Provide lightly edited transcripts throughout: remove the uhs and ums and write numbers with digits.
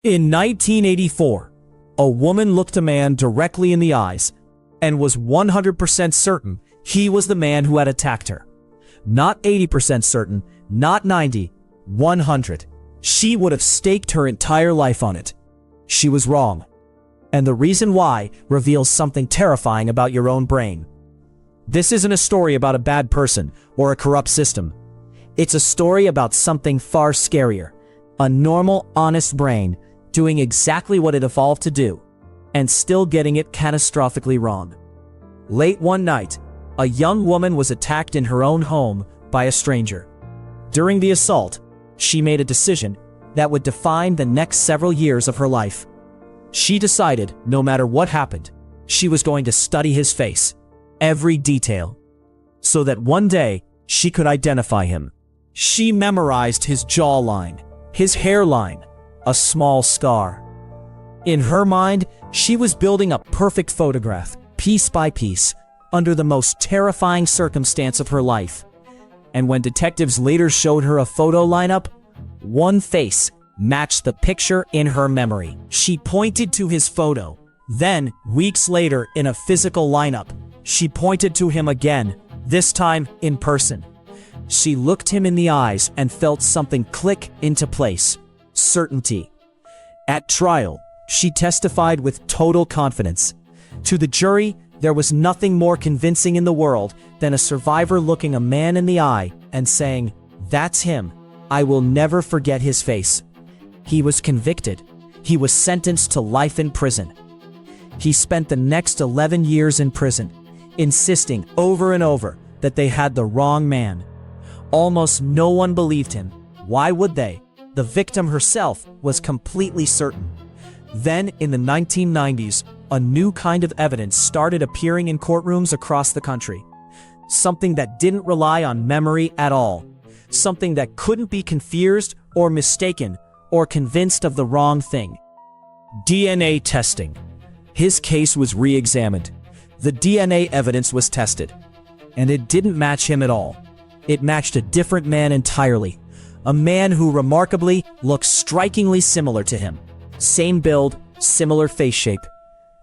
In 1984, a woman looked a man directly in the eyes and was 100% certain he was the man who had attacked her. Not 80% certain, not 90, 100. She would have staked her entire life on it. She was wrong. And the reason why reveals something terrifying about your own brain. This isn't a story about a bad person or a corrupt system. It's a story about something far scarier. A normal, honest brain doing exactly what it evolved to do, and still getting it catastrophically wrong. Late one night, a young woman was attacked in her own home by a stranger. During the assault, she made a decision that would define the next several years of her life. She decided, no matter what happened, she was going to study his face, every detail, so that one day she could identify him. She memorized his jawline, his hairline, a small scar. In her mind, she was building a perfect photograph, piece by piece, under the most terrifying circumstance of her life. And when detectives later showed her a photo lineup, one face matched the picture in her memory. She pointed to his photo. Then, weeks later, in a physical lineup, she pointed to him again, this time in person. She looked him in the eyes and felt something click into place. Certainty. At trial, she testified with total confidence. To the jury, there was nothing more convincing in the world than a survivor looking a man in the eye and saying, "That's him. I will never forget his face." He was convicted. He was sentenced to life in prison. He spent the next 11 years in prison, insisting over and over that they had the wrong man. Almost no one believed him. Why would they? The victim herself was completely certain. Then, in the 1990s, a new kind of evidence started appearing in courtrooms across the country. Something that didn't rely on memory at all. Something that couldn't be confused or mistaken or convinced of the wrong thing. DNA testing. His case was re-examined. The DNA evidence was tested. And it didn't match him at all. It matched a different man entirely. A man who remarkably looked strikingly similar to him. Same build, similar face shape.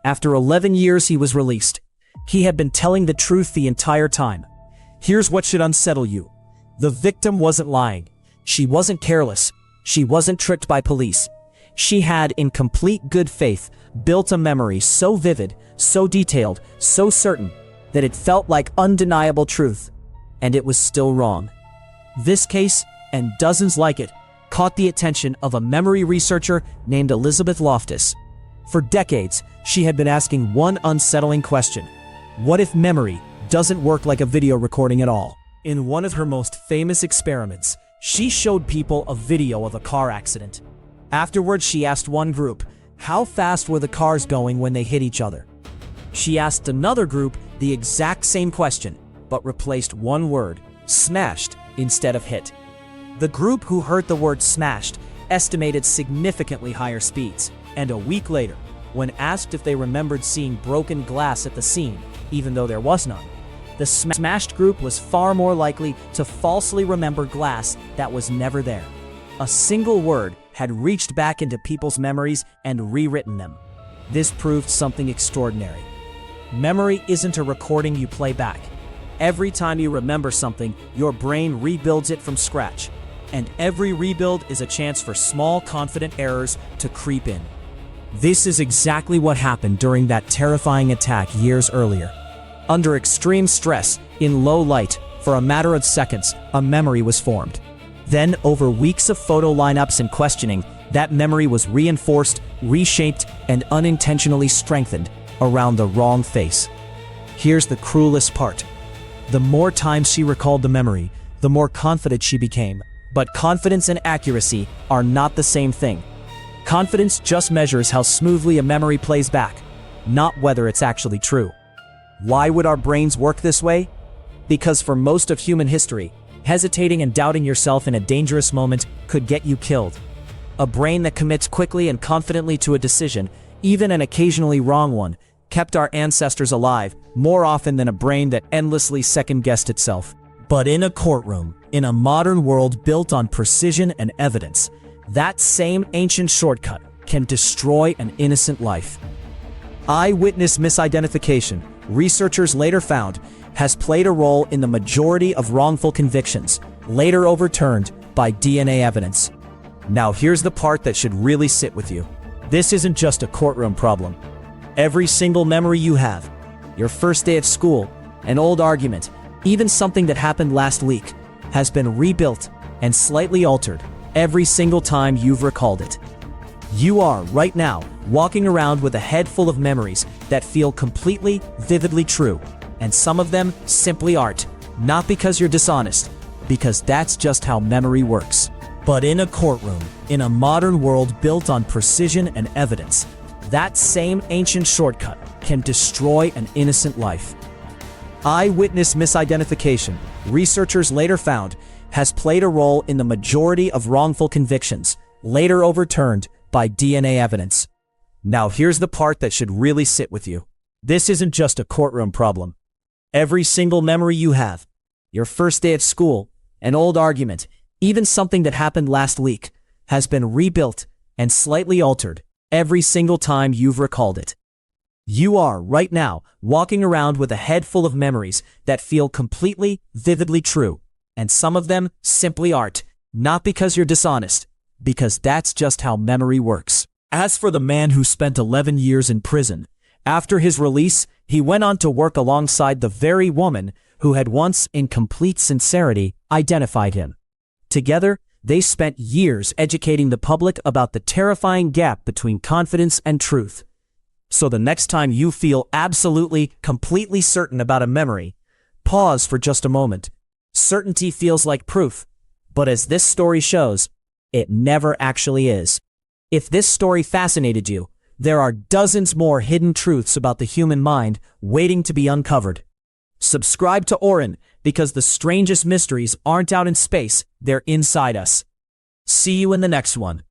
After 11 years, he was released. He had been telling the truth the entire time. Here's what should unsettle you. The victim wasn't lying. She wasn't careless. She wasn't tricked by police. She had, in complete good faith, built a memory so vivid, so detailed, so certain, that it felt like undeniable truth. And it was still wrong. This case, and dozens like it, caught the attention of a memory researcher named Elizabeth Loftus. For decades, she had been asking one unsettling question. What if memory doesn't work like a video recording at all? In one of her most famous experiments, she showed people a video of a car accident. Afterwards, she asked one group, how fast were the cars going when they hit each other? She asked another group the exact same question, but replaced one word, smashed, instead of hit. The group who heard the word smashed estimated significantly higher speeds, and a week later, when asked if they remembered seeing broken glass at the scene, even though there was none, the smashed group was far more likely to falsely remember glass that was never there. A single word had reached back into people's memories and rewritten them. This proved something extraordinary. Memory isn't a recording you play back. Every time you remember something, your brain rebuilds it from scratch. And every rebuild is a chance for small, confident errors to creep in. This is exactly what happened during that terrifying attack years earlier. Under extreme stress, in low light, for a matter of seconds, a memory was formed. Then, over weeks of photo lineups and questioning, that memory was reinforced, reshaped, and unintentionally strengthened around the wrong face. Here's the cruelest part. The more times she recalled the memory, the more confident she became. But confidence and accuracy are not the same thing. Confidence just measures how smoothly a memory plays back, not whether it's actually true. Why would our brains work this way? Because for most of human history, hesitating and doubting yourself in a dangerous moment could get you killed. A brain that commits quickly and confidently to a decision, even an occasionally wrong one, kept our ancestors alive more often than a brain that endlessly second-guessed itself. But in a courtroom, in a modern world built on precision and evidence, that same ancient shortcut, can destroy an innocent life. Eyewitness misidentification, researchers later found, has played a role in the majority of wrongful convictions, later overturned by DNA evidence. Now here's the part that should really sit with you. This isn't just a courtroom problem. Every single memory you have, your first day at school, an old argument, even something that happened last week, has been rebuilt and slightly altered every single time you've recalled it. You are, right now, walking around with a head full of memories that feel completely, vividly true, and some of them simply aren't. Not because you're dishonest, because that's just how memory works. But in a courtroom, in a modern world built on precision and evidence, that same ancient shortcut can destroy an innocent life. Eyewitness misidentification, researchers later found, has played a role in the majority of wrongful convictions, later overturned by DNA evidence. Now here's the part that should really sit with you. This isn't just a courtroom problem. Every single memory you have, your first day at school, an old argument, even something that happened last week, has been rebuilt and slightly altered every single time you've recalled it. You are, right now, walking around with a head full of memories that feel completely, vividly true, and some of them simply aren't. Not because you're dishonest, because that's just how memory works. As for the man who spent 11 years in prison, after his release, he went on to work alongside the very woman who had once, in complete sincerity, identified him. Together, they spent years educating the public about the terrifying gap between confidence and truth. So the next time you feel absolutely, completely certain about a memory, pause for just a moment. Certainty feels like proof, but as this story shows, it never actually is. If this story fascinated you, there are dozens more hidden truths about the human mind waiting to be uncovered. Subscribe to Oryn, because the strangest mysteries aren't out in space, they're inside us. See you in the next one.